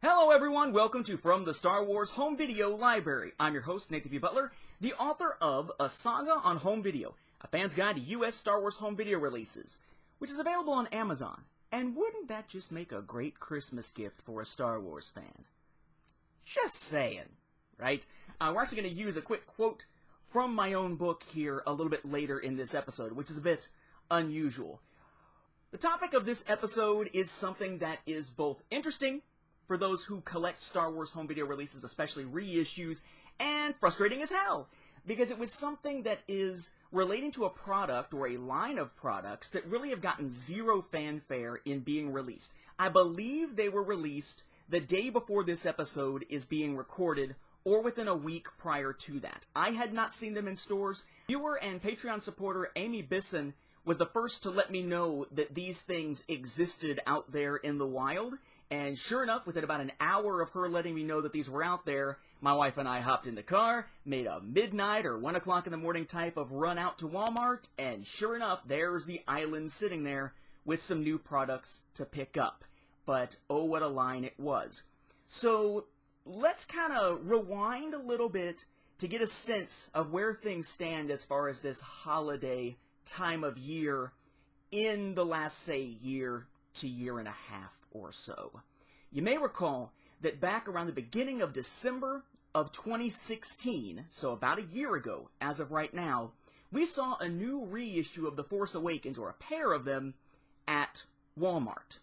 Hello everyone, welcome to From the Star Wars Home Video Library. I'm your host, Nathan P. Butler, the author of A Saga on Home Video, a fan's guide to U.S. Star Wars home video releases, which is available on Amazon. And wouldn't that just make a great Christmas gift for a Star Wars fan? Just saying, right? We're actually going to use a quick quote from my own book here a little bit later in this episode, which is a bit unusual. The topic of this episode is something that is both interesting for those who collect Star Wars home video releases, especially reissues, and frustrating as hell, because it was something that is relating to a product or a line of products that really have gotten zero fanfare in being released. I believe they were released the day before this episode is being recorded, or within a week prior to that. I had not seen them in stores. Viewer and Patreon supporter Amy Bisson was the first to let me know that these things existed out there in the wild. And sure enough, within about an hour of her letting me know that these were out there, my wife and I hopped in the car, made a midnight or 1 o'clock in the morning type of run out to Walmart, and sure enough, there's the island sitting there with some new products to pick up. But oh, what a line it was. So let's kind of rewind a little bit to get a sense of where things stand as far as this holiday time of year in the last, say, year to year and a half or so. You may recall that back around the beginning of December of 2016, so about a year ago as of right now, we saw a new reissue of The Force Awakens, or a pair of them, at Walmart.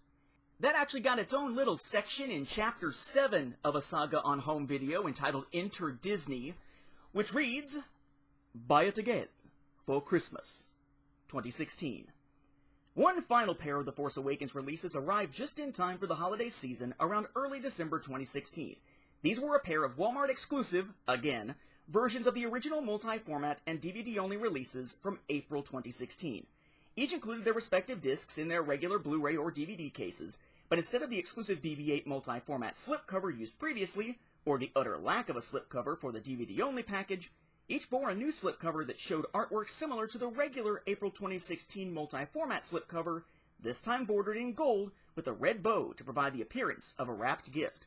That actually got its own little section in Chapter 7 of A Saga on Home Video entitled Enter Disney, which reads, "Buy it again for Christmas 2016. One final pair of The Force Awakens releases arrived just in time for the holiday season around early December 2016. These were a pair of Walmart-exclusive, again, versions of the original multi-format and DVD-only releases from April 2016. Each included their respective discs in their regular Blu-ray or DVD cases, but instead of the exclusive BB-8 multi-format slipcover used previously, or the utter lack of a slipcover for the DVD-only package, each bore a new slipcover that showed artwork similar to the regular April 2016 multi-format slipcover, this time bordered in gold with a red bow to provide the appearance of a wrapped gift.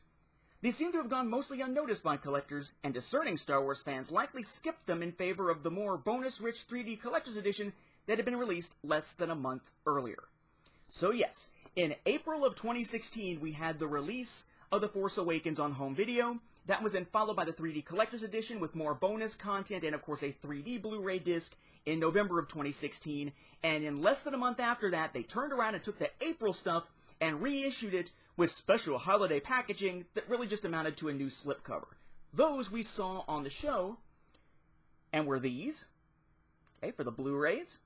These seem to have gone mostly unnoticed by collectors, and discerning Star Wars fans likely skipped them in favor of the more bonus-rich 3D Collector's Edition that had been released less than a month earlier. So yes, in April of 2016 we had the release of The Force Awakens on home video. That was then followed by the 3D Collector's Edition with more bonus content and, of course, a 3D Blu-ray disc in November of 2016. And in less than a month after that, they turned around and took the April stuff and reissued it with special holiday packaging that really just amounted to a new slipcover. Those we saw on the show, and were these, okay, for the Blu-rays,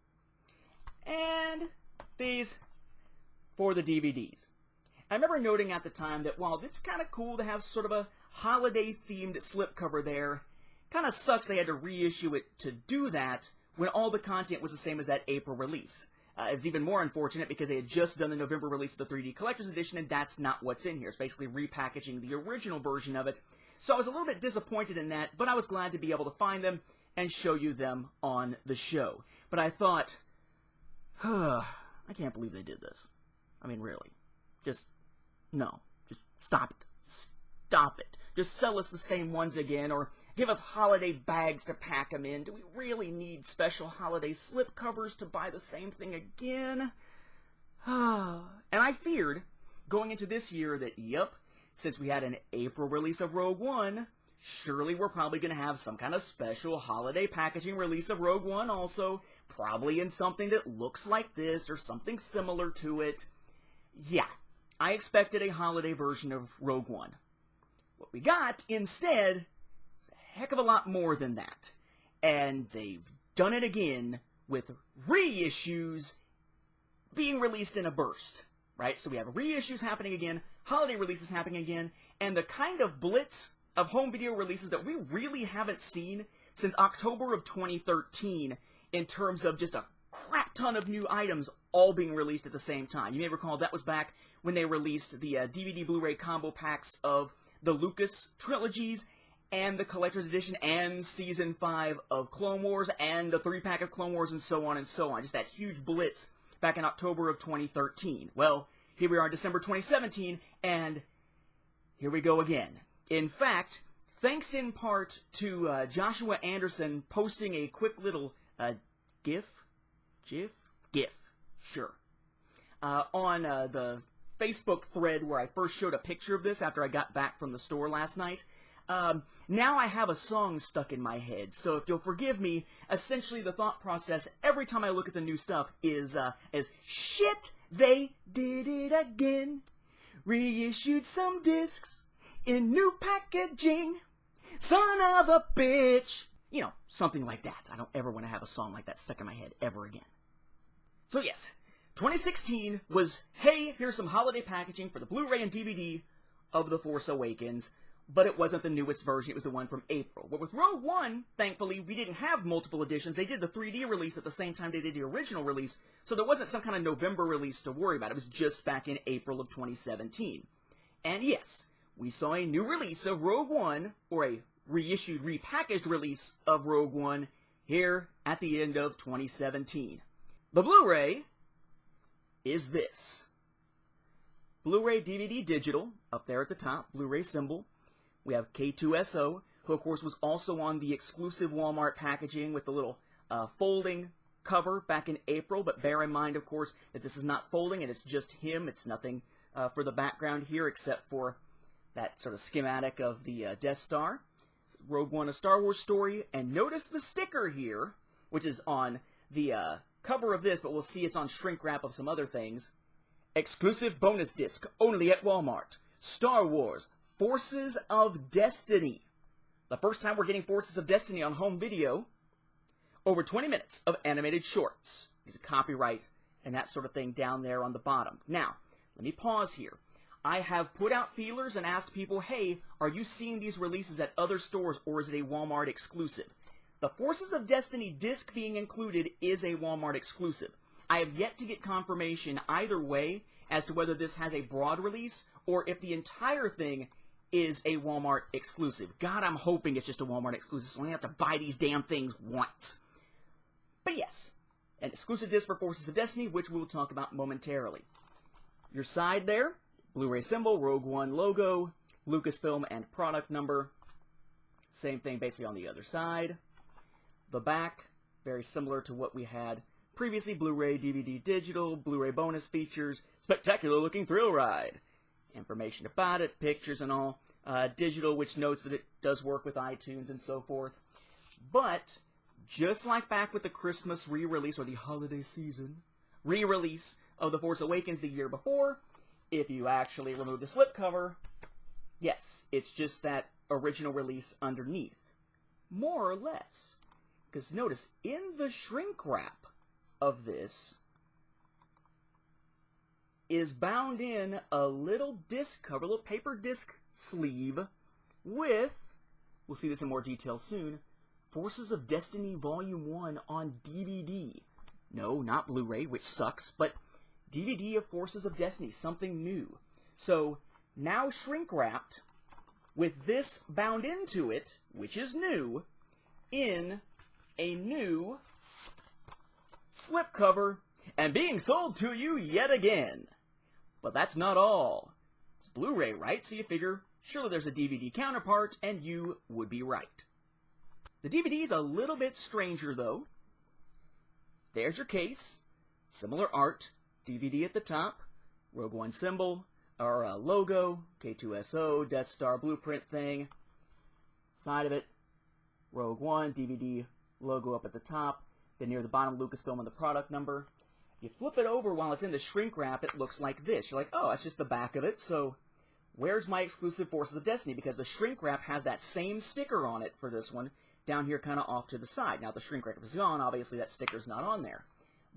and these for the DVDs. I remember noting at the time that while it's kind of cool to have sort of a holiday-themed slipcover there, kind of sucks they had to reissue it to do that when all the content was the same as that April release. It was even more unfortunate because they had just done the November release of the 3D Collector's Edition, and that's not what's in here. It's basically repackaging the original version of it. So I was a little bit disappointed in that, but I was glad to be able to find them and show you them on the show. But I thought, I can't believe they did this. I mean, really. No. Just stop it. Stop it. Just sell us the same ones again, or give us holiday bags to pack them in. Do we really need special holiday slipcovers to buy the same thing again? And I feared, going into this year, that, yep, since we had an April release of Rogue One, surely we're probably going to have some kind of special holiday packaging release of Rogue One also, probably in something that looks like this, or something similar to it. Yeah, I expected a holiday version of Rogue One. What we got, instead, is a heck of a lot more than that. And they've done it again with reissues being released in a burst, right? So we have reissues happening again, holiday releases happening again, and the kind of blitz of home video releases that we really haven't seen since October of 2013 in terms of just a crap ton of new items all being released at the same time. You may recall that was back when they released the DVD Blu-ray combo packs of the Lucas trilogies and the Collector's Edition and Season 5 of Clone Wars and the 3-pack of Clone Wars and so on and so on. Just that huge blitz back in October of 2013. Well, here we are in December 2017, and here we go again. In fact, thanks in part to Joshua Anderson posting a quick little GIF, sure, on the Facebook thread where I first showed a picture of this after I got back from the store last night. Now I have a song stuck in my head, so if you'll forgive me, essentially the thought process every time I look at the new stuff is shit, they did it again. Reissued some discs in new packaging. Son of a bitch. You know, something like that. I don't ever want to have a song like that stuck in my head ever again. So yes, 2016 was, hey, here's some holiday packaging for the Blu-ray and DVD of The Force Awakens, but it wasn't the newest version, it was the one from April. But with Rogue One, thankfully, we didn't have multiple editions. They did the 3D release at the same time they did the original release, so there wasn't some kind of November release to worry about. It was just back in April of 2017. And yes, we saw a new release of Rogue One, or a reissued, repackaged release of Rogue One, here at the end of 2017. The Blu-ray is this. Blu-ray DVD digital, up there at the top, Blu-ray symbol. We have K2SO, who of course was also on the exclusive Walmart packaging with the little folding cover back in April, but bear in mind, of course, that this is not folding and it's just him. It's nothing for the background here except for that sort of schematic of the Death Star. Rogue One, A Star Wars Story, and notice the sticker here, which is on the cover of this, but we'll see it's on shrink wrap of some other things. Exclusive bonus disc, only at Walmart. Star Wars, Forces of Destiny. The first time we're getting Forces of Destiny on home video. Over 20 minutes of animated shorts. There's a copyright and that sort of thing down there on the bottom. Now, let me pause here. I have put out feelers and asked people, hey, are you seeing these releases at other stores or is it a Walmart exclusive? The Forces of Destiny disc being included is a Walmart exclusive. I have yet to get confirmation either way as to whether this has a broad release or if the entire thing is a Walmart exclusive. God, I'm hoping it's just a Walmart exclusive, so I only have to buy these damn things once. But yes, an exclusive disc for Forces of Destiny, which we will talk about momentarily. Your side there, Blu-ray symbol, Rogue One logo, Lucasfilm and product number. Same thing basically on the other side. The back, very similar to what we had previously, Blu-ray, DVD, digital, Blu-ray bonus features, spectacular looking thrill ride. Information about it, pictures and all. Digital, which notes that it does work with iTunes and so forth. But, just like back with the Christmas re-release, or the holiday season re-release of The Force Awakens the year before, if you actually remove the slipcover, yes, it's just that original release underneath. More or less. Because notice, in the shrink wrap of this is bound in a little disc cover, a little paper disc sleeve with, we'll see this in more detail soon, Forces of Destiny Volume 1 on DVD. No, not Blu-ray, which sucks, but DVD of Forces of Destiny, something new. So, now shrink-wrapped, with this bound into it, which is new, in a new slipcover, and being sold to you yet again. But that's not all. It's Blu-ray, right? So you figure, surely there's a DVD counterpart, and you would be right. The DVD is a little bit stranger, though. There's your case. Similar art. DVD at the top. Rogue One symbol. Our logo. K2SO. Death Star blueprint thing. Side of it. Rogue One. DVD logo up at the top. Then near the bottom, Lucasfilm and the product number. You flip it over while it's in the shrink wrap, it looks like this. You're like, oh, that's just the back of it, so where's my exclusive Forces of Destiny? Because the shrink wrap has that same sticker on it for this one, down here kind of off to the side. Now, the shrink wrap is gone, obviously that sticker's not on there.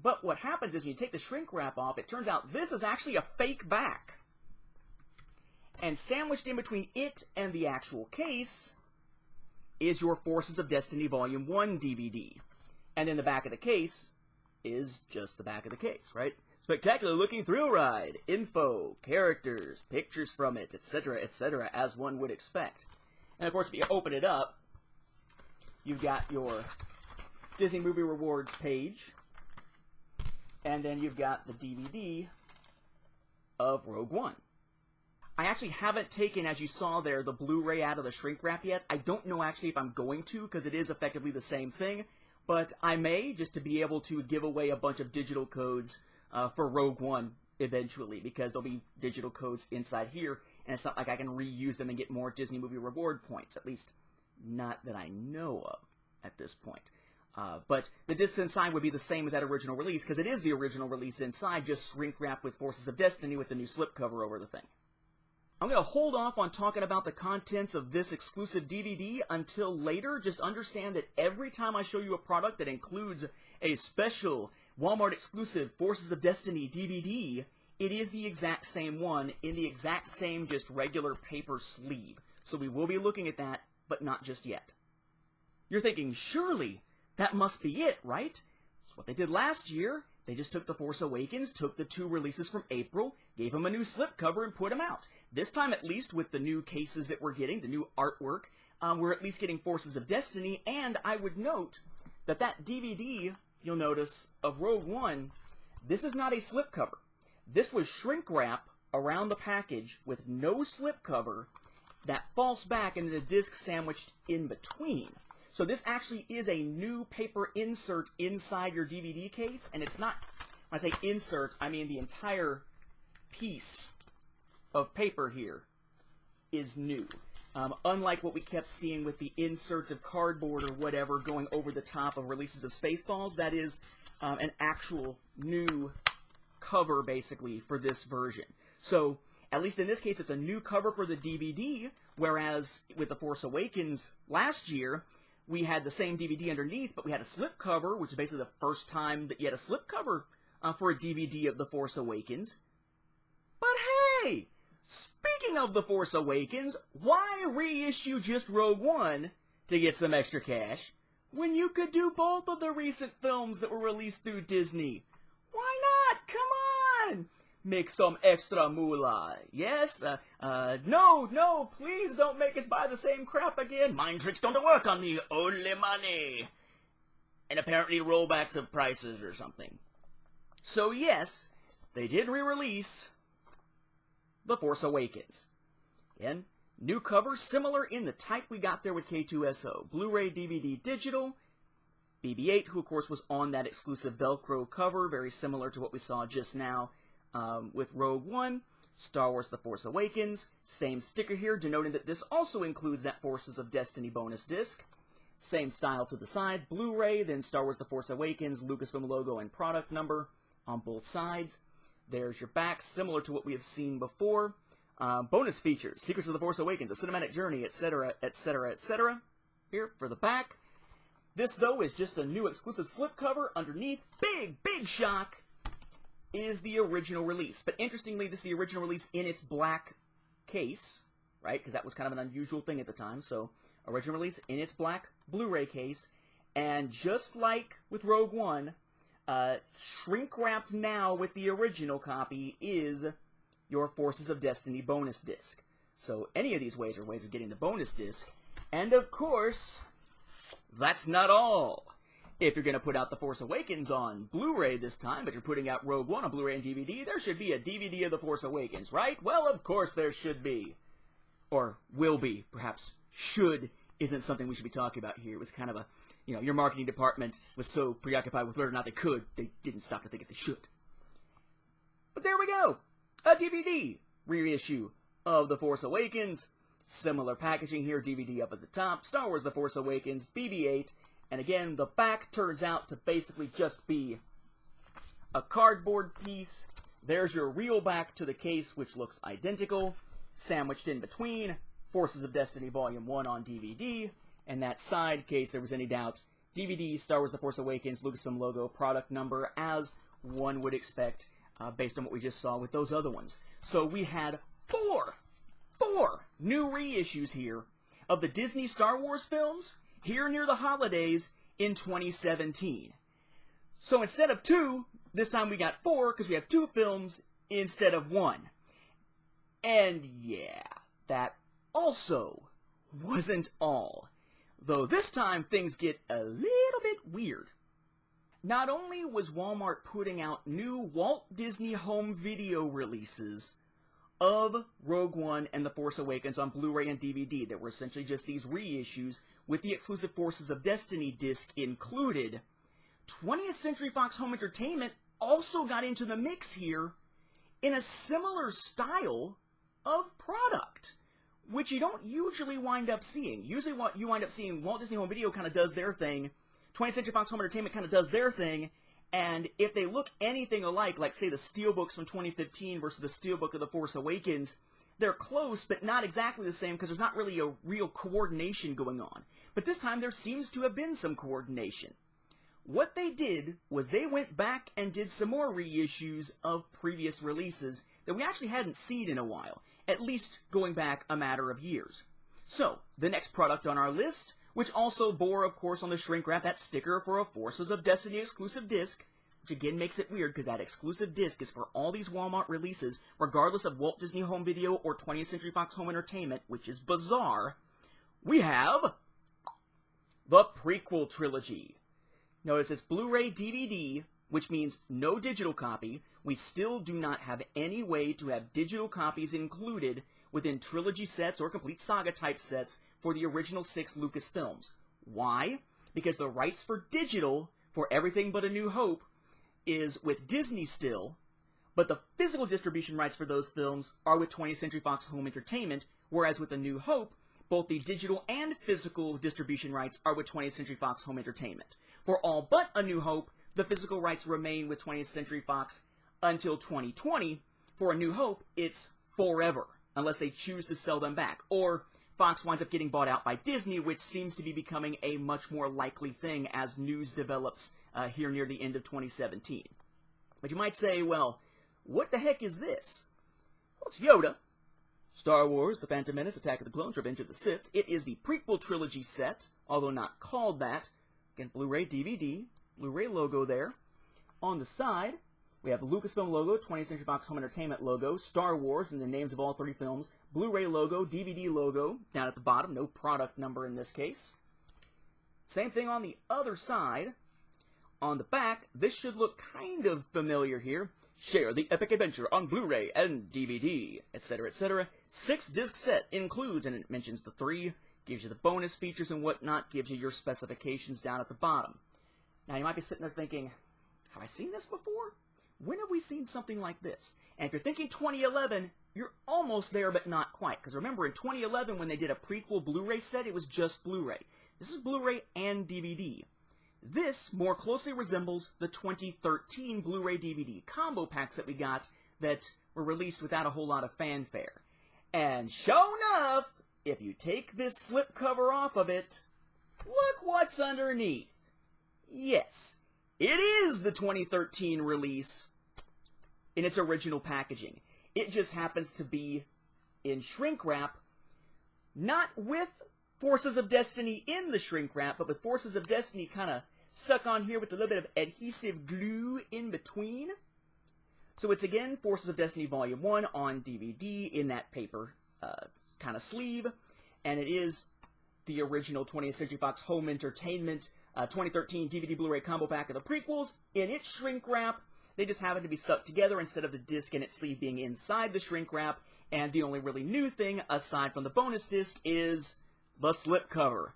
But what happens is when you take the shrink wrap off, it turns out this is actually a fake back. And sandwiched in between it and the actual case is your Forces of Destiny Volume 1 DVD. And then the back of the case is just the back of the case, right? Spectacular looking thrill ride, info, characters, pictures from it, etc., as one would expect. And of course, if you open it up, you've got your Disney Movie Rewards page, and then you've got the DVD of Rogue One. I actually haven't taken, as you saw there, the Blu-ray out of the shrink wrap yet. I don't know actually if I'm going to, because it is effectively the same thing. But I may, just to be able to give away a bunch of digital codes for Rogue One eventually, because there'll be digital codes inside here, and it's not like I can reuse them and get more Disney Movie Reward points, at least not that I know of at this point. But the discs inside would be the same as that original release, because it is the original release inside, just shrink-wrapped with Forces of Destiny with the new slipcover over the thing. I'm going to hold off on talking about the contents of this exclusive DVD until later. Just understand that every time I show you a product that includes a special Walmart exclusive Forces of Destiny DVD, it is the exact same one in the exact same just regular paper sleeve. So we will be looking at that, but not just yet. You're thinking, surely that must be it, right? That's what they did last year. They just took The Force Awakens, took the 2 releases from April, gave them a new slipcover, and put them out. This time, at least, with the new cases that we're getting, the new artwork, we're at least getting Forces of Destiny, and I would note that that DVD, you'll notice, of Rogue One, this is not a slipcover. This was shrink wrap around the package with no slipcover that falls back and then the disc sandwiched in between. So this actually is a new paper insert inside your DVD case, and it's not, when I say insert, I mean the entire piece of paper here is new. Unlike what we kept seeing with the inserts of cardboard or whatever going over the top of releases of Spaceballs, that is an actual new cover, basically, for this version. So, at least in this case, it's a new cover for the DVD, whereas with The Force Awakens last year, we had the same DVD underneath, but we had a slipcover, which is basically the first time that you had a slipcover for a DVD of The Force Awakens. But hey! Speaking of The Force Awakens, why reissue just Rogue One to get some extra cash when you could do both of the recent films that were released through Disney? Why not? Come on! Make some extra moolah. Yes? No, please don't make us buy the same crap again. Mind tricks don't work on me. Only money. And apparently rollbacks of prices or something. So yes, they did re-release The Force Awakens. Again, new cover, similar in the type we got there with K2SO. Blu-ray, DVD, digital. BB-8, who of course was on that exclusive Velcro cover, very similar to what we saw just now with Rogue One. Star Wars The Force Awakens, same sticker here, denoting that this also includes that Forces of Destiny bonus disc. Same style to the side, Blu-ray, then Star Wars The Force Awakens, Lucasfilm logo and product number on both sides. There's your back, similar to what we have seen before. Bonus features, Secrets of the Force Awakens, A Cinematic Journey, etc., etc., etc. Here for the back. This, though, is just a new exclusive slipcover. Underneath, big shock, is the original release. But interestingly, this is the original release in its black case, right? Because that was kind of an unusual thing at the time. So, original release in its black Blu-ray case. And just like with Rogue One, shrink-wrapped now with the original copy is your Forces of Destiny bonus disc. So, any of these ways are ways of getting the bonus disc. And, of course, that's not all. If you're going to put out The Force Awakens on Blu-ray this time, but you're putting out Rogue One on Blu-ray and DVD, there should be a DVD of The Force Awakens, right? Well, of course there should be. Or will be. Perhaps should isn't something we should be talking about here. It was kind of a, your marketing department was so preoccupied with whether or not they could, they didn't stop to think if they should. But there we go. A DVD reissue of The Force Awakens. Similar packaging here, DVD up at the top. Star Wars The Force Awakens, BB-8. And again, the back turns out to basically just be a cardboard piece. There's your real back to the case, which looks identical. Sandwiched in between, Forces of Destiny Volume 1 on DVD. And that side, in case there was any doubt, DVD, Star Wars The Force Awakens, Lucasfilm logo, product number, as one would expect, based on what we just saw with those other ones. So we had four new reissues here of the Disney Star Wars films here near the holidays in 2017. So instead of 2, this time we got 4, because we have 2 films instead of 1. And yeah, that also wasn't all. Though this time things get a little bit weird. Not only was Walmart putting out new Walt Disney Home Video releases of Rogue One and The Force Awakens on Blu-ray and DVD. That were essentially just these reissues with the exclusive Forces of Destiny disc included. 20th Century Fox Home Entertainment also got into the mix here in a similar style of product, which you don't usually wind up seeing. Usually what you wind up seeing, Walt Disney Home Video kind of does their thing, 20th Century Fox Home Entertainment kind of does their thing, and if they look anything alike, like say the Steelbooks from 2015 versus the Steelbook of The Force Awakens, they're close, but not exactly the same because there's not really a real coordination going on. But this time there seems to have been some coordination. What they did was they went back and did some more reissues of previous releases that we actually hadn't seen in a while, at least going back a matter of years. So, the next product on our list, which also bore, of course, on the shrink wrap that sticker for a Forces of Destiny exclusive disc, which again makes it weird because that exclusive disc is for all these Walmart releases, regardless of Walt Disney Home Video or 20th Century Fox Home Entertainment, which is bizarre. We have the Prequel Trilogy. Notice it's Blu-ray DVD, which means no digital copy. We still do not have any way to have digital copies included within trilogy sets or complete saga type sets for the original 6 Lucasfilms. Why? Because the rights for digital for Everything But A New Hope is with Disney still, but the physical distribution rights for those films are with 20th Century Fox Home Entertainment, whereas with A New Hope, both the digital and physical distribution rights are with 20th Century Fox Home Entertainment. For all but A New Hope, the physical rights remain with 20th Century Fox until 2020. For A New Hope, it's forever, unless they choose to sell them back, or Fox winds up getting bought out by Disney, which seems to be becoming a much more likely thing as news develops here near the end of 2017. But you might say, well, what the heck is this? Well, it's Yoda. Star Wars, The Phantom Menace, Attack of the Clones, Revenge of the Sith. It is the Prequel Trilogy set, although not called that. Again, Blu-ray, DVD, Blu-ray logo there. On the side, we have the Lucasfilm logo, 20th Century Fox Home Entertainment logo, Star Wars, and the names of all 3 films, Blu-ray logo, DVD logo, down at the bottom, no product number in this case. Same thing on the other side. On the back, this should look kind of familiar here. Share the epic adventure on Blu-ray and DVD, etc., etc. 6-disc set includes, and it mentions the 3, gives you the bonus features and whatnot, gives you your specifications down at the bottom. Now, you might be sitting there thinking, have I seen this before? When have we seen something like this? And if you're thinking 2011, you're almost there, but not quite. Because remember, in 2011, when they did a prequel Blu-ray set, it was just Blu-ray. This is Blu-ray and DVD. This more closely resembles the 2013 Blu-ray DVD combo packs that we got that were released without a whole lot of fanfare. And sure enough, if you take this slipcover off of it, look what's underneath. Yes, it is the 2013 release in its original packaging. It just happens to be in shrink wrap, not with Forces of Destiny in the shrink wrap, but with Forces of Destiny kind of stuck on here with a little bit of adhesive glue in between. So it's again Forces of Destiny Volume 1 on DVD in that paper kind of sleeve, and it is the original 20th Century Fox Home Entertainment 2013 DVD Blu-ray combo pack of the prequels in its shrink wrap. They just happen to be stuck together instead of the disc and its sleeve being inside the shrink wrap, and the only really new thing, aside from the bonus disc, is the slipcover.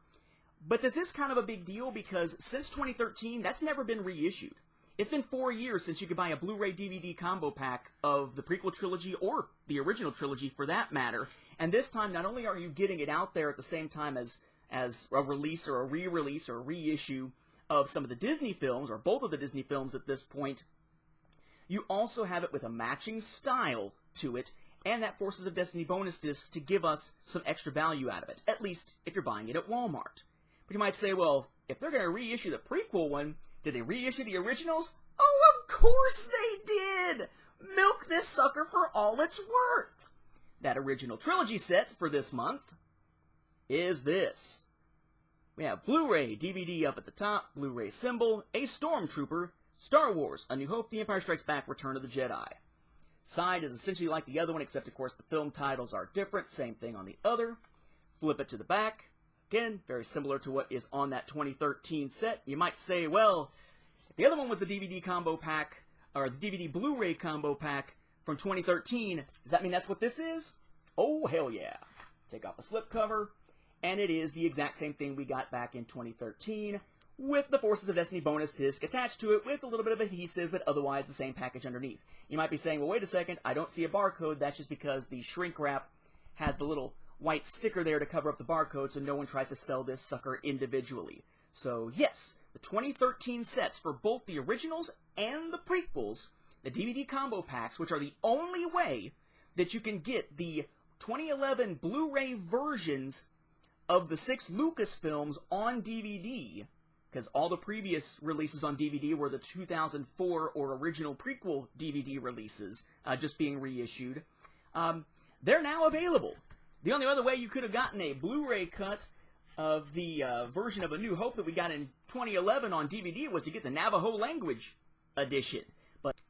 But this is kind of a big deal because since 2013, that's never been reissued. It's been 4 years since you could buy a Blu-ray DVD combo pack of the prequel trilogy, or the original trilogy for that matter, and this time not only are you getting it out there at the same time as a release or a re-release or a reissue of some of the Disney films, or both of the Disney films at this point, you also have it with a matching style to it, and that Forces of Destiny bonus disc to give us some extra value out of it, at least if you're buying it at Walmart. But you might say, well, if they're going to reissue the prequel one, did they reissue the originals? Oh, of course they did! Milk this sucker for all it's worth! That original trilogy set for this month is this. We have Blu-ray DVD up at the top, Blu-ray symbol, a Stormtrooper, Star Wars, A New Hope, The Empire Strikes Back, Return of the Jedi. Side is essentially like the other one, except of course the film titles are different, same thing on the other. Flip it to the back. Again, very similar to what is on that 2013 set. You might say, well, if the other one was the DVD combo pack, or the DVD Blu-ray combo pack from 2013. Does that mean that's what this is? Oh, hell yeah. Take off the slipcover, and it is the exact same thing we got back in 2013, with the Forces of Destiny bonus disc attached to it with a little bit of adhesive, but otherwise the same package underneath. You might be saying, well, wait a second, I don't see a barcode. That's just because the shrink wrap has the little white sticker there to cover up the barcode, so no one tries to sell this sucker individually. So yes, the 2013 sets for both the originals and the prequels, the DVD combo packs, which are the only way that you can get the 2011 Blu-ray versions of the 6 Lucasfilms on DVD, because all the previous releases on DVD were the 2004 or original prequel DVD releases, just being reissued. They're now available. The only other way you could have gotten a Blu-ray cut of the version of A New Hope that we got in 2011 on DVD was to get the Navajo language edition.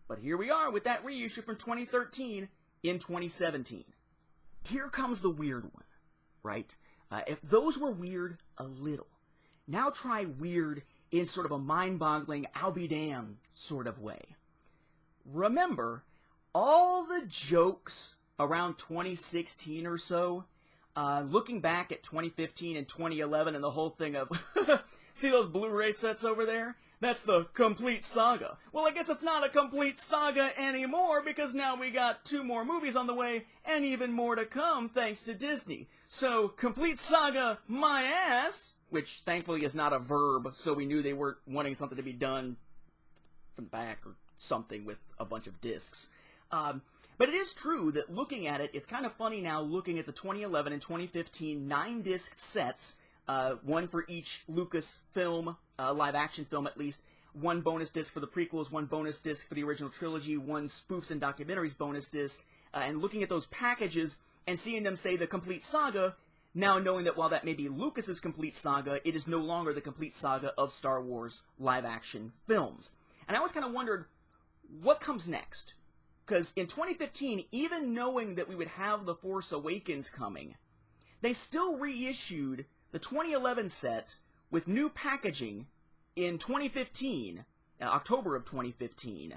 But here we are with that reissue from 2013 in 2017. Here comes the weird one, right? If those were weird a little, now try weird in sort of a mind-boggling, I'll be damned sort of way. Remember, all the jokes around 2016 or so, looking back at 2015 and 2011 and the whole thing of, see those Blu-ray sets over there? That's the Complete Saga. Well, I guess it's not a Complete Saga anymore because now we got 2 more movies on the way and even more to come thanks to Disney. So, Complete Saga my ass, which thankfully is not a verb, so we knew they weren't wanting something to be done from the back or something with a bunch of discs. But it is true that looking at it, it's kind of funny now looking at the 2011 and 2015 9-disc sets, one for each Lucasfilm, live-action film at least, 1 bonus disc for the prequels, 1 bonus disc for the original trilogy, 1 spoofs and documentaries bonus disc, and looking at those packages and seeing them say the Complete Saga, now knowing that while that may be Lucas's Complete Saga, it is no longer the Complete Saga of Star Wars live-action films. And I always kind of wondered, what comes next? Because in 2015, even knowing that we would have The Force Awakens coming, they still reissued the 2011 set with new packaging in 2015, October of 2015,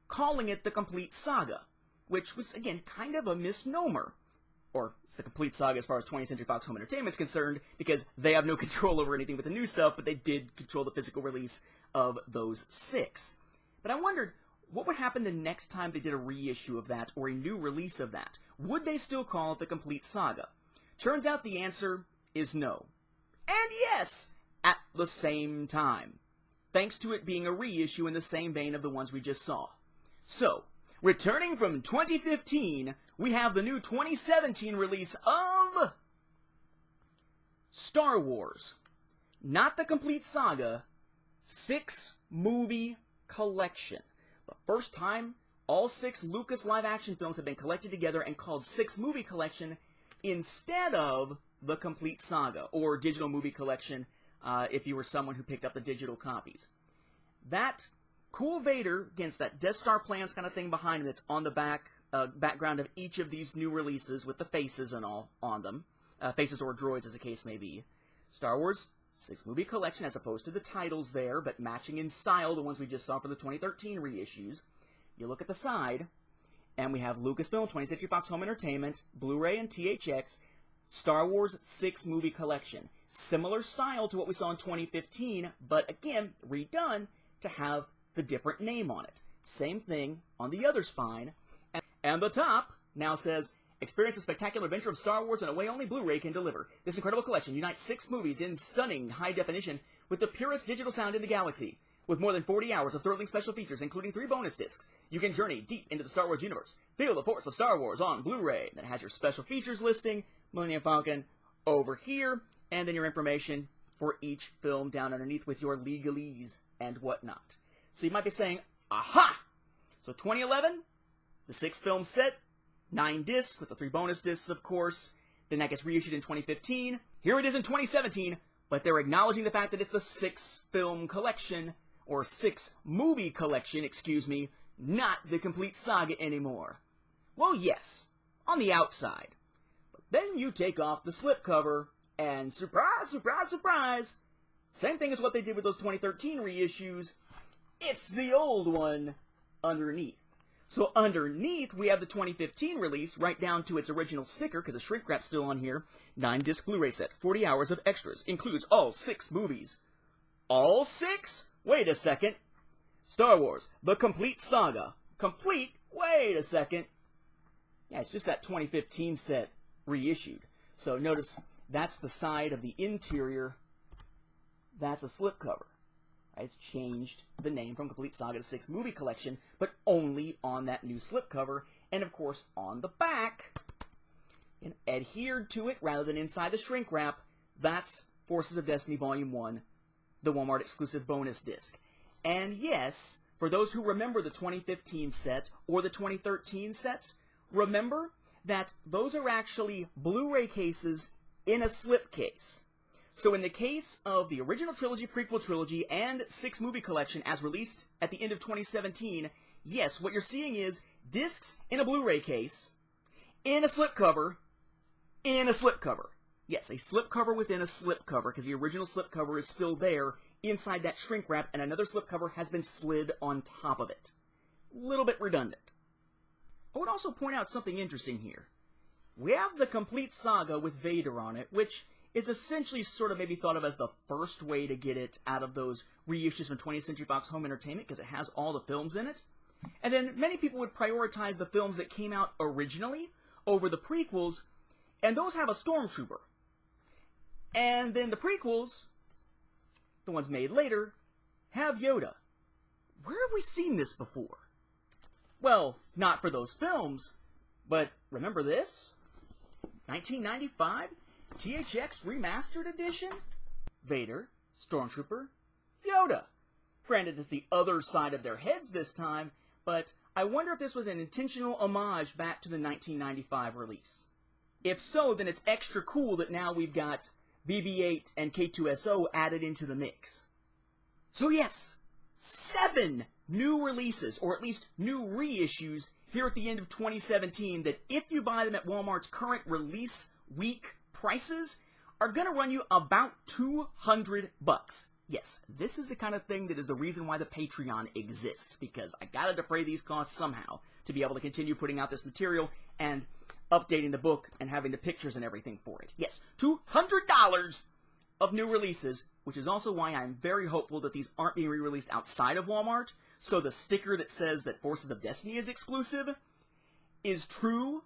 calling it the Complete Saga, which was, again, kind of a misnomer. Or, it's the Complete Saga as far as 20th Century Fox Home Entertainment is concerned, because they have no control over anything with the new stuff, but they did control the physical release of those 6. But I wondered, what would happen the next time they did a reissue of that, or a new release of that? Would they still call it the Complete Saga? Turns out the answer is no. And yes, at the same time, thanks to it being a reissue in the same vein of the ones we just saw. So, returning from 2015, we have the new 2017 release of Star Wars. Not the Complete Saga, 6-movie collection. The first time all 6 Lucas live-action films have been collected together and called 6-movie collection instead of the Complete Saga, or digital movie collection, if you were someone who picked up the digital copies. That cool Vader against that Death Star plans kind of thing behind him that's on the background of each of these new releases with the faces and all on them. Faces or droids, as the case may be. Star Wars 6-movie collection, as opposed to the titles there, but matching in style the ones we just saw for the 2013 reissues. You look at the side, and we have Lucasfilm, 20th Century Fox Home Entertainment, Blu-ray and THX, Star Wars 6-movie collection. Similar style to what we saw in 2015, but again, redone to have the different name on it. Same thing on the other spine. And the top now says, experience the spectacular adventure of Star Wars in a way only Blu-ray can deliver. This incredible collection unites 6 movies in stunning high definition with the purest digital sound in the galaxy. With more than 40 hours of thrilling special features, including 3 bonus discs, you can journey deep into the Star Wars universe. Feel the force of Star Wars on Blu-ray. That has your special features listing, Millennium Falcon over here, and then your information for each film down underneath with your legalese and whatnot. So you might be saying, aha! So 2011, the 6-film set, 9 discs with the 3 bonus discs, of course. Then that gets reissued in 2015. Here it is in 2017, but they're acknowledging the fact that it's the 6-film collection, or 6-movie collection, excuse me, not the Complete Saga anymore. Well, yes, on the outside. But then you take off the slipcover, and surprise, surprise, surprise, same thing as what they did with those 2013 reissues, it's the old one underneath. So underneath, we have the 2015 release, right down to its original sticker, because the shrink wrap's still on here. 9-disc Blu-ray set, 40 hours of extras, includes all 6 movies. All 6? Wait a second. Star Wars, The Complete Saga. Complete? Wait a second. Yeah, it's just that 2015 set reissued. So notice, that's the side of the interior. That's a slipcover. It's changed the name from Complete Saga to 6 Movie Collection, but only on that new slipcover, and of course on the back, and adhered to it rather than inside the shrink wrap, that's Forces of Destiny Volume 1, the Walmart exclusive bonus disc. And yes, for those who remember the 2015 set or the 2013 sets, remember that those are actually Blu-ray cases in a slipcase. So in the case of the original trilogy, Prequel Trilogy, and 6 Movie Collection as released at the end of 2017, yes, what you're seeing is discs in a Blu-ray case, in a slipcover, in a slipcover. Yes, a slipcover within a slipcover, because the original slipcover is still there inside that shrink wrap, and another slipcover has been slid on top of it. A little bit redundant. I would also point out something interesting here. We have the Complete Saga with Vader on it, which is essentially sort of maybe thought of as the first way to get it out of those reissues from 20th Century Fox Home Entertainment, because it has all the films in it. And then many people would prioritize the films that came out originally over the prequels, and those have a stormtrooper. And then the prequels, the ones made later, have Yoda. Where have we seen this before? Well, not for those films, but remember this? 1995? THX Remastered Edition? Vader, Stormtrooper, Yoda. Granted, it's the other side of their heads this time, but I wonder if this was an intentional homage back to the 1995 release. If so, then it's extra cool that now we've got BB-8 and K2SO added into the mix. So yes, 7 new releases, or at least new reissues, here at the end of 2017 that if you buy them at Walmart's current release week prices, are going to run you about $200. Yes, this is the kind of thing that is the reason why the Patreon exists, because I gotta defray these costs somehow to be able to continue putting out this material and updating the book and having the pictures and everything for it. Yes, $200 of new releases, which is also why I'm very hopeful that these aren't being re-released outside of Walmart, so the sticker that says that Forces of Destiny is exclusive is true,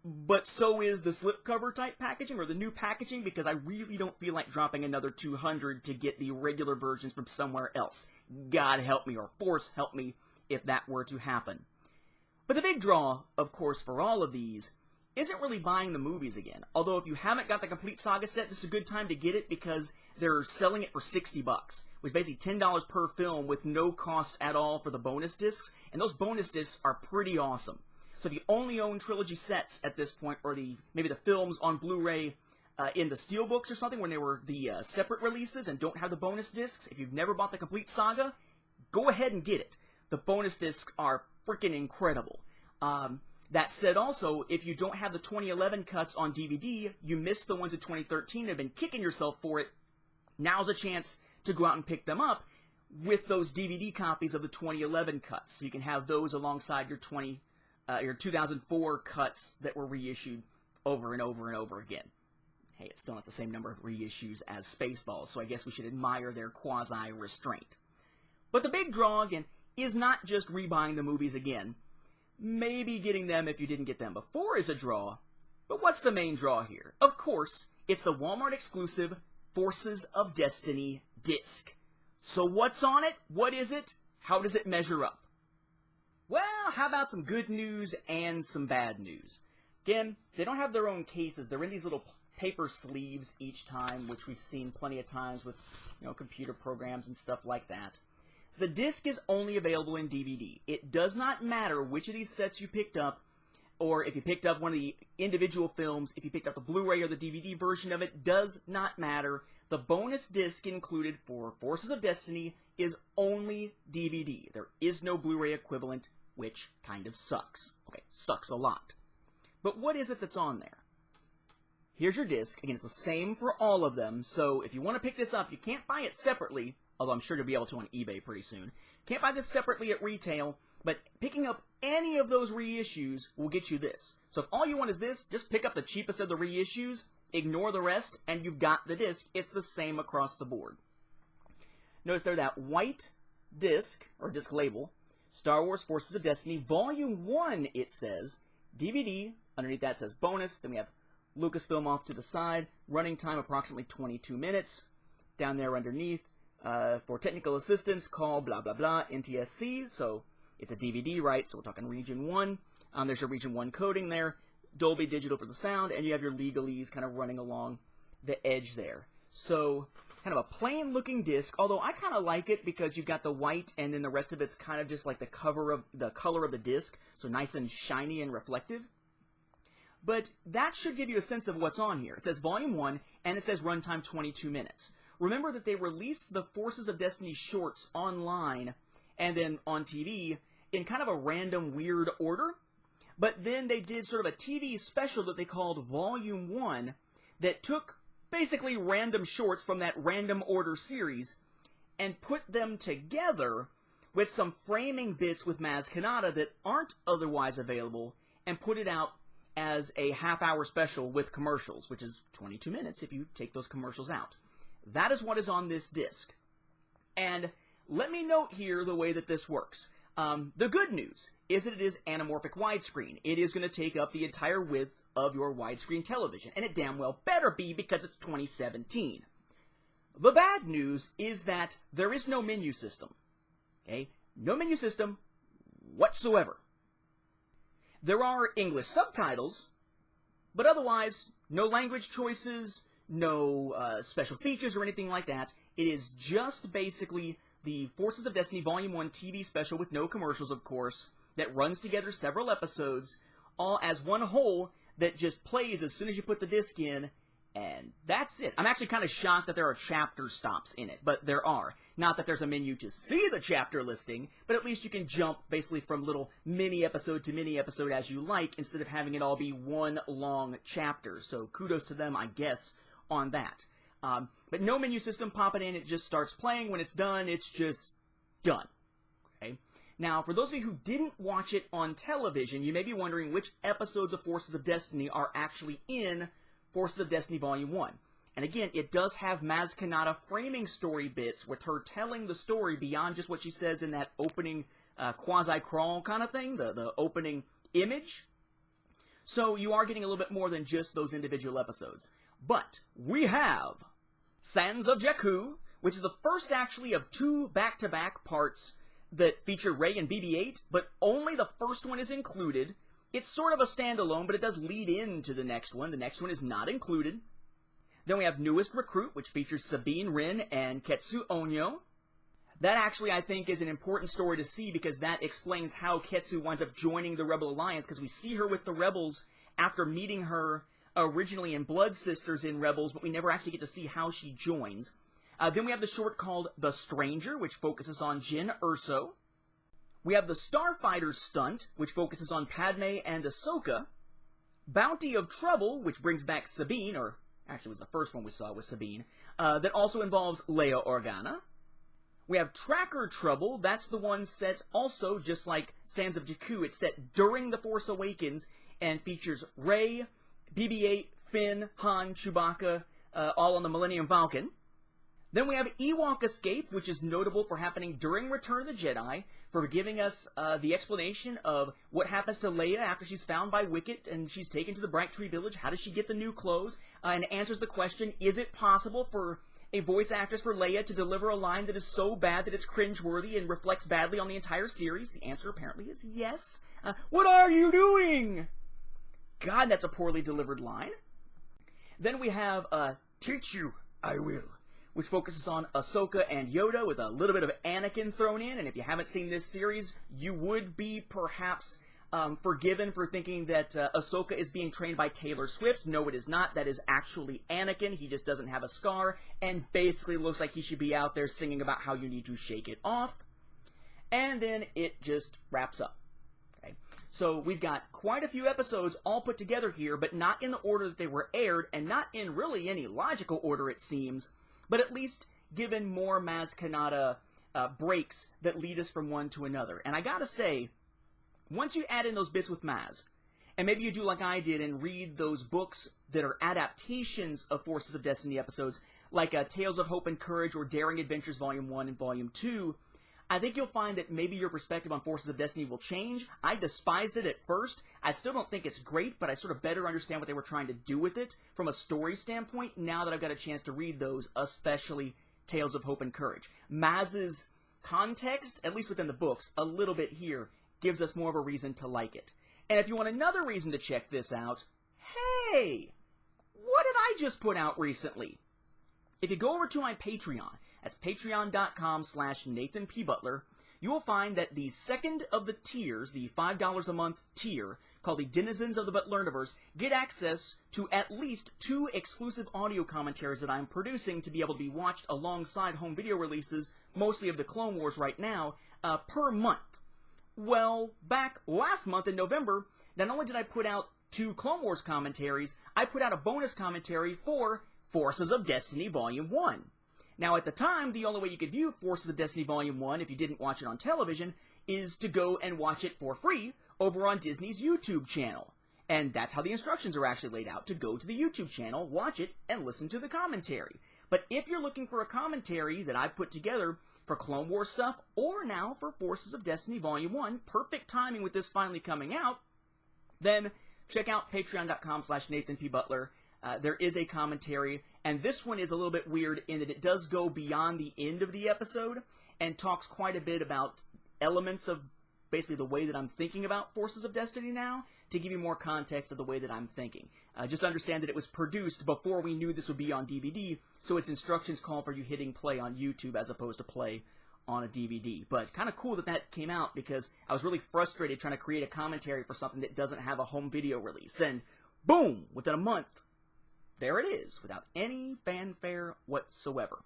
but so is the slipcover type packaging, or the new packaging, because I really don't feel like dropping another $200 to get the regular versions from somewhere else. God help me, or Force help me, if that were to happen. But the big draw, of course, for all of these, isn't really buying the movies again. Although if you haven't got the Complete Saga set, this is a good time to get it, because they're selling it for $60, which is basically $10 per film with no cost at all for the bonus discs, and those bonus discs are pretty awesome. So if you only own trilogy sets at this point, or maybe the films on Blu-ray in the Steelbooks or something, when they were the separate releases and don't have the bonus discs, if you've never bought the Complete Saga, go ahead and get it. The bonus discs are freaking incredible. That said, also, if you don't have the 2011 cuts on DVD, you missed the ones in 2013 and have been kicking yourself for it, now's a chance to go out and pick them up with those DVD copies of the 2011 cuts. So you can have those alongside your 2004 cuts that were reissued over and over and over again. Hey, it's still not the same number of reissues as Spaceballs, so I guess we should admire their quasi-restraint. But the big draw, again, is not just rebuying the movies again. Maybe getting them if you didn't get them before is a draw, but what's the main draw here? Of course, it's the Walmart exclusive Forces of Destiny disc. So what's on it? What is it? How does it measure up? Well, how about some good news and some bad news? Again, they don't have their own cases. They're in these little paper sleeves each time, which we've seen plenty of times with, computer programs and stuff like that. The disc is only available in DVD. It does not matter which of these sets you picked up, or if you picked up one of the individual films, if you picked up the Blu-ray or the DVD version of it, does not matter. The bonus disc included for Forces of Destiny is only DVD. There is no Blu-ray equivalent, which kind of sucks. Okay, sucks a lot. But what is it that's on there? Here's your disc. Again, it's the same for all of them, so if you want to pick this up, you can't buy it separately, although I'm sure you'll be able to on eBay pretty soon. Can't buy this separately at retail, But picking up any of those reissues will get you this. So if all you want is this, just pick up the cheapest of the reissues, ignore the rest, and you've got the disc. It's the same across the board. Notice there that white disc, or disc label, Star Wars Forces of Destiny, Volume 1, it says, DVD, underneath that says bonus, then we have Lucasfilm off to the side, running time approximately 22 minutes, down there underneath, for technical assistance, call blah blah blah, NTSC, so it's a DVD, right, so we're talking Region 1, there's your Region 1 coding there, Dolby Digital for the sound, and you have your legalese kind of running along the edge there. So, kind of a plain looking disc, although I kind of like it because you've got the white and then the rest of it's kind of just like the color of the disc, so nice and shiny and reflective. But that should give you a sense of what's on here. It says Volume 1, and it says runtime 22 minutes. Remember that they released the Forces of Destiny shorts online and then on TV in kind of a random, weird order. But then they did sort of a TV special that they called Volume 1 that took basically random shorts from that random order series and put them together with some framing bits with Maz Kanata that aren't otherwise available and put it out as a half-hour special with commercials, which is 22 minutes if you take those commercials out. That is what is on this disc. And let me note here the way that this works. The good news is that it is anamorphic widescreen. It is going to take up the entire width of your widescreen television, and it damn well better be because it's 2017. The bad news is that there is no menu system. Okay? No menu system whatsoever. There are English subtitles, but otherwise, no language choices, no special features or anything like that. It is just basically the Forces of Destiny Volume 1 TV special with no commercials, of course, that runs together several episodes, all as one whole that just plays as soon as you put the disc in, and that's it. I'm actually kind of shocked that there are chapter stops in it, but there are. Not that there's a menu to see the chapter listing, but at least you can jump basically from little mini-episode to mini-episode as you like, instead of having it all be one long chapter. So kudos to them, I guess, on that. But no menu system popping in, it just starts playing. When it's done, it's just done. Okay? Now, for those of you who didn't watch it on television, you may be wondering which episodes of Forces of Destiny are actually in Forces of Destiny Volume 1. And again, it does have Maz Kanata framing story bits with her telling the story beyond just what she says in that opening quasi-crawl kind of thing, the opening image. So you are getting a little bit more than just those individual episodes. But we have Sands of Jakku, which is the first actually of two back-to-back parts that feature Rey and BB-8, but only the first one is included. It's sort of a standalone, but it does lead into the next one. The next one is not included. Then we have Newest Recruit, which features Sabine Wren and Ketsu Onyo. That actually, I think, is an important story to see because that explains how Ketsu winds up joining the Rebel Alliance, because we see her with the Rebels after meeting her originally in Blood Sisters in Rebels, but we never actually get to see how she joins. Then we have the short called The Stranger, which focuses on Jyn Erso. We have the Starfighter stunt, which focuses on Padme and Ahsoka. Bounty of Trouble, which brings back Sabine, or actually was the first one we saw with Sabine, that also involves Leia Organa. We have Tracker Trouble, that's the one set also, just like Sands of Jakku, it's set during The Force Awakens, and features Rey, BB-8, Finn, Han, Chewbacca, all on the Millennium Falcon. Then we have Ewok Escape, which is notable for happening during Return of the Jedi, for giving us the explanation of what happens to Leia after she's found by Wicket and she's taken to the Bright Tree Village. How does she get the new clothes? And answers the question, is it possible for a voice actress for Leia to deliver a line that is so bad that it's cringeworthy and reflects badly on the entire series? The answer apparently is yes. What are you doing? God, that's a poorly delivered line. Then we have Achoo I Will, which focuses on Ahsoka and Yoda with a little bit of Anakin thrown in. And if you haven't seen this series, you would be perhaps forgiven for thinking that Ahsoka is being trained by Taylor Swift. No, it is not. That is actually Anakin. He just doesn't have a scar and basically looks like he should be out there singing about how you need to shake it off. And then it just wraps up. Okay. So we've got quite a few episodes all put together here, but not in the order that they were aired, and not in really any logical order, it seems, but at least given more Maz Kanata breaks that lead us from one to another. And I gotta say, once you add in those bits with Maz, and maybe you do like I did and read those books that are adaptations of Forces of Destiny episodes, like Tales of Hope and Courage or Daring Adventures Volume 1 and Volume 2, I think you'll find that maybe your perspective on Forces of Destiny will change. I despised it at first. I still don't think it's great, but I sort of better understand what they were trying to do with it from a story standpoint now that I've got a chance to read those, especially Tales of Hope and Courage. Maz's context, at least within the books, a little bit here, gives us more of a reason to like it. And if you want another reason to check this out, hey, what did I just put out recently? If you go over to my Patreon, that's patreon.com/NathanPButler, you will find that the second of the tiers, the $5 a month tier, called the Denizens of the Butlerniverse, get access to at least 2 exclusive audio commentaries that I'm producing to be able to be watched alongside home video releases, mostly of the Clone Wars right now, per month. Well, back last month in November, not only did I put out 2 Clone Wars commentaries, I put out a bonus commentary for Forces of Destiny Volume 1. Now, at the time, the only way you could view Forces of Destiny Volume 1, if you didn't watch it on television, is to go and watch it for free over on Disney's YouTube channel. And that's how the instructions are actually laid out, to go to the YouTube channel, watch it, and listen to the commentary. But if you're looking for a commentary that I put together for Clone Wars stuff, or now for Forces of Destiny Volume 1, perfect timing with this finally coming out, then check out patreon.com/NathanPButler. There is a commentary, and this one is a little bit weird in that it does go beyond the end of the episode and talks quite a bit about elements of basically the way that I'm thinking about Forces of Destiny now, to give you more context of the way that I'm thinking. Just understand that it was produced before we knew this would be on DVD, so its instructions call for you hitting play on YouTube as opposed to play on a DVD. But kind of cool that that came out, because I was really frustrated trying to create a commentary for something that doesn't have a home video release. And boom, within a month, there it is, without any fanfare whatsoever.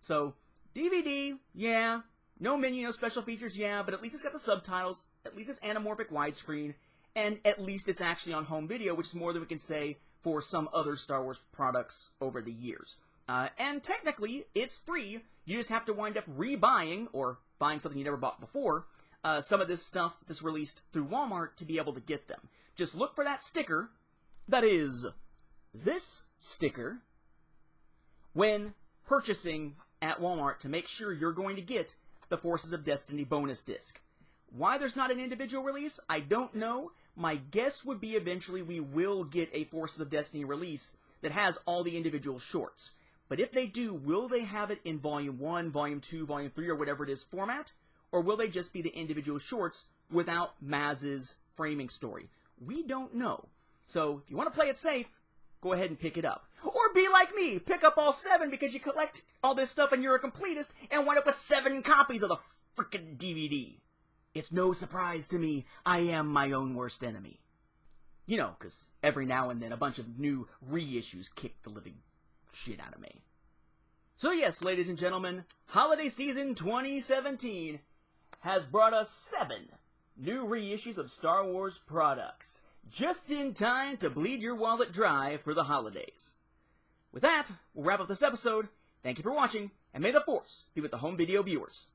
So, DVD, yeah. No menu, no special features, yeah, but at least it's got the subtitles, at least it's anamorphic widescreen, and at least it's actually on home video, which is more than we can say for some other Star Wars products over the years. And technically, it's free. You just have to wind up rebuying, or buying something you never bought before, some of this stuff that's released through Walmart to be able to get them. Just look for that sticker, that is, this sticker, when purchasing at Walmart to make sure you're going to get the Forces of Destiny bonus disc. Why there's not an individual release, I don't know. My guess would be eventually we will get a Forces of Destiny release that has all the individual shorts. But if they do, will they have it in Volume 1, Volume 2, Volume 3, or whatever it is format? Or will they just be the individual shorts without Maz's framing story? We don't know. So, if you want to play it safe, go ahead and pick it up. Or be like me, pick up all 7 because you collect all this stuff and you're a completist and wind up with 7 copies of the frickin' DVD. It's no surprise to me, I am my own worst enemy. You know, because every now and then a bunch of new reissues kick the living shit out of me. So yes, ladies and gentlemen, holiday season 2017 has brought us 7 new reissues of Star Wars products, just in time to bleed your wallet dry for the holidays. With that, we'll wrap up this episode. Thank you for watching, and may the Force be with the home video viewers.